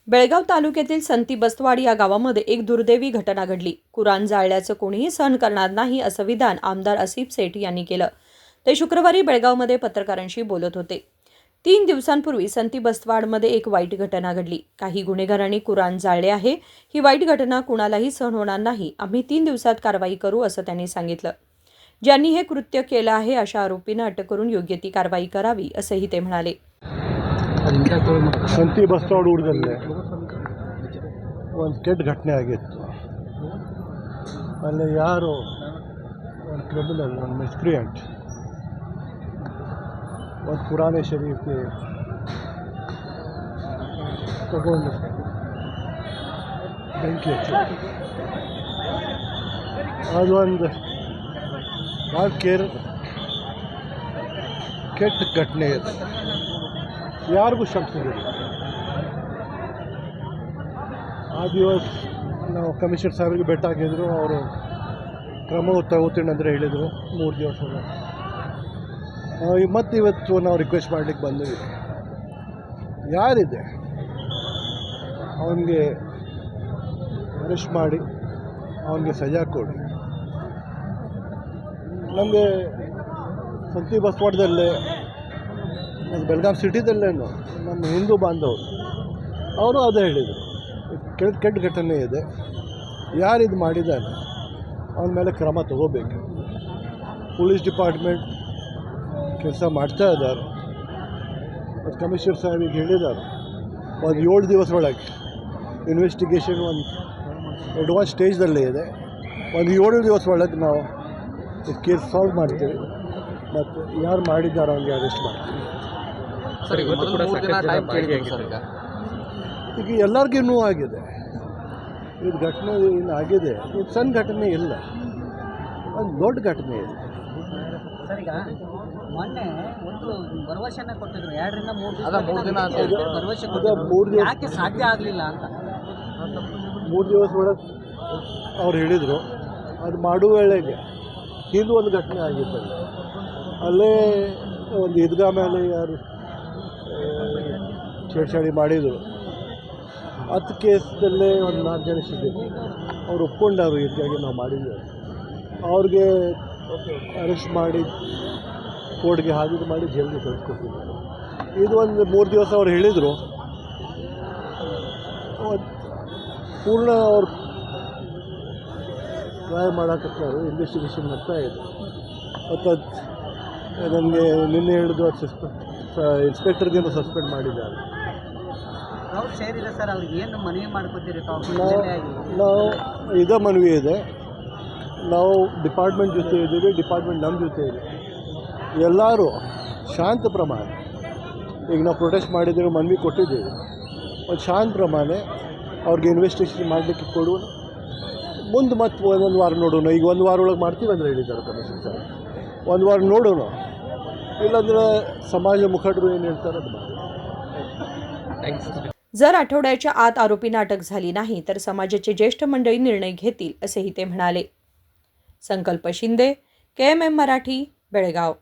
बेळगाव तालुक्यातील संती बस्तवाड या गावामध्ये एक दुर्दैवी घटना घडली। कुराण जाळल्याचं कोणीही सहन करणार नाही असं विधान आमदार आसिफ सेठ यांनी केलं। ते शुक्रवारी बेळगावमध्ये पत्रकारांशी बोलत होते। 3 दिवसांपूर्वी संती बस्तवाडमध्ये एक वाईट घटना घडली। काही गुन्हेगारांनी कुराण जाळले आहे। ही वाईट घटना कुणालाही सहन होणार नाही। आम्ही 3 दिवसात कारवाई करू असं त्यांनी सांगितलं। ज्यांनी हे कृत्य केलं आहे अशा आरोपींना अटक करून योग्य ती कारवाई करावी असंही ते म्हणाले। ಸಂತಿ ಬಸ್ತವಾಡ ಊರದಲ್ಲೇ ಒಂದು ಕೆಟ್ಟ ಘಟನೆ ಆಗಿತ್ತು. ಅಲ್ಲಿ ಯಾರು ಒಂದು ಕ್ರಿಮಿನಲ್, ಒಂದು ಮಿಸ್ಕ್ರಿಯೆಂಟ್ ಒಂದು ಕುರಾನೆ ಶರೀಫ್ಗೆ ತಗೊಂಡು ಬೆಂಕಿ ಹಚ್ಚಿ ಅದೊಂದು ಭಾಳ ಕೆಟ್ಟ ಘಟನೆ ಇದೆ. ಯಾರಿಗೂ ಕ್ಷಮಿಸೋದಿಲ್ಲ. ಆ ದಿವಸ ನಾವು ಕಮಿಷನರ್ ಸಾಹೇಬರಿಗೆ ಭೇಟಿ ಆಗಿದ್ರು. ಅವರು ಕ್ರಮ ತಗೋತೀನಿ ಅಂದರೆ ಹೇಳಿದರು 3 ದಿವಸ. ಮತ್ತು ಇವತ್ತು ನಾವು ರಿಕ್ವೆಸ್ಟ್ ಮಾಡಲಿಕ್ಕೆ ಬಂದಿವಿ. ಯಾರಿದೆ ಅವನಿಗೆ ಅರೆಸ್ಟ್ ಮಾಡಿ ಅವನಿಗೆ ಸಜಾ ಕೊಡಿ. ನಮಗೆ ಸಂತಿ ಬಸ್ತವಾಡದಲ್ಲೇ ಬೆಳಗಾಂ ಸಿಟಿದಲ್ಲೇನು ನಮ್ಮ ಹಿಂದೂ ಬಾಂಧವರು ಅವರು ಅದೇ ಹೇಳಿದರು, ಕೆಟ್ಟ ಘಟನೆ ಇದೆ, ಯಾರಿದು ಮಾಡಿದ್ದಾನೆ ಅವನ ಮೇಲೆ ಕ್ರಮ ತಗೋಬೇಕು. ಪೊಲೀಸ್ ಡಿಪಾರ್ಟ್ಮೆಂಟ್ ಕೆಲಸ ಮಾಡ್ತಾ ಇದ್ದಾರೆ. ಮತ್ತು ಕಮಿಷನರ್ ಸಾಹೇಬಿಗೆ ಹೇಳಿದ್ದಾರೆ ಒಂದು 7 ದಿವಸ ಒಳಗೆ ಇನ್ವೆಸ್ಟಿಗೇಷನ್ ಒಂದು ಅಡ್ವಾನ್ಸ್ ಸ್ಟೇಜ್ದಲ್ಲೇ ಇದೆ. ಒಂದು 7 ದಿವಸ ಒಳಗೆ ನಾವು ಕೇಸ್ ಸಾಲ್ವ್ ಮಾಡ್ತೀವಿ ಮತ್ತು ಯಾರು ಮಾಡಿದ್ದಾರೆ ಅವನಿಗೆ ಅರೆಸ್ಟ್ ಮಾಡ್ತೀವಿ. ಈಗ ಎಲ್ಲರಿಗೂ ನೋವು ಆಗಿದೆ. ಇದು ಘಟನೆ ಏನು ಆಗಿದೆ, ಇದು ಸಣ್ಣ ಘಟನೆ ಇಲ್ಲ, ಒಂದು ದೊಡ್ಡ ಘಟನೆ ಇದೆ. ಸರ್, ಈಗ ಮೊನ್ನೆ ಒಂದು ಭರವಸೆನ ಕೊಟ್ಟಿದ್ರು 2 ರಿಂದ 3 ದಿನ ಭರವಸೆ ಕೊಟ್ಟಿದ್ರು. ಯಾಕೆ ಸಾಧ್ಯ ಆಗಲಿಲ್ಲ ಅಂತ 3 ದಿವಸ ಒಳಗೆ ಅವ್ರು ಹೇಳಿದರು. ಅದು ಮಾಡುವ ವೇಳೆಗೆ ಹಿಂದೆ ಒಂದು ಘಟನೆ ಆಗಿತ್ತು. ಅಲ್ಲೇ ಒಂದು ಈದ್ಗಾ ಮೇಲೆ ಯಾರು ಛೇಡ್ಛಾಡಿ ಮಾಡಿದರು. 10 ಕೇಸದಲ್ಲೇ ಒಂದು 4 ಜನ ಸಿಕ್ಕಿದ್ರು. ಅವ್ರು ಒಪ್ಕೊಂಡಾರು ಈದ್ಗಾಗೆ ನಾವು ಮಾಡಿದ್ದೇವೆ. ಅವ್ರಿಗೆ ಅರೆಸ್ಟ್ ಮಾಡಿ ಕೋರ್ಟ್ಗೆ ಹಾಜರು ಮಾಡಿ ಜೈಲಿಗೆ ಕಳಿಸ್ಕೊಟ್ಟಿದ್ದಾರೆ. ಇದು ಒಂದು 3 ದಿವಸ ಅವ್ರು ಹೇಳಿದರು. ಪೂರ್ಣ ಅವ್ರು ಟ್ರೈ ಮಾಡೋಕತ್ತಾರು, ಇನ್ವೆಸ್ಟಿಗೇಷನ್ ಮಾಡ್ತಾ ಇದೆ. ಮತ್ತು ನನಗೆ ನಿನ್ನೆ ಹೇಳಿದ್ರು ಇನ್ಸ್ಪೆಕ್ಟರ್ಗೇನು ಸಸ್ಪೆಂಡ್ ಮಾಡಿದ್ದಾರೆ. ಅವ್ರು ಸೇರಿದೆ ಸರ್, ಅವ್ರಿಗೆ ಏನು ಮನವಿ ಮಾಡ್ಕೊತೀರಿ? ನಾವು ಇದೇ ಮನವಿ ಇದೆ. ನಾವು ಡಿಪಾರ್ಟ್ಮೆಂಟ್ ಜೊತೆ ಇದ್ದೀವಿ, ಡಿಪಾರ್ಟ್ಮೆಂಟ್ ನಮ್ಮ ಜೊತೆ ಇದೆ. ಎಲ್ಲರೂ ಶಾಂತ ಪ್ರಮಾಣ, ಈಗ ನಾವು ಪ್ರೊಟೆಸ್ಟ್ ಮಾಡಿದ್ದೀವಿ, ಮನವಿ ಕೊಟ್ಟಿದ್ದೀವಿ, ಒಂದು ಶಾಂತ ಪ್ರಮಾಣ ಅವ್ರಿಗೆ ಇನ್ವೆಸ್ಟಿಗೇಷನ್ ಮಾಡಲಿಕ್ಕೆ ಕೊಡುವ. ಮುಂದೆ ಮತ್ತೆ ಒಂದು ವಾರ ನೋಡೋಣ. ಈಗ 1 ವಾರ ಒಳಗೆ ಮಾಡ್ತೀವಿ ಅಂದರೆ ಹೇಳಿದ್ದಾರೆ ಕಮಿಷನ್ ಸರ್. 1 ವಾರ ನೋಡೋಣ, इल्लांद्रे समाज मुखंडरू ಏನು ಹೇಳ್ತಾರೆ ಅದು ಮಾಡಿ. जर आठवड्याच्या आत आरोपींना अटक झाली नाही तर समाजाचे ज्येष्ठ मंडळी निर्णय घेतील असेही ते म्हणाले। संकल्प शिंदे, KMM मराठी, बेळगाव।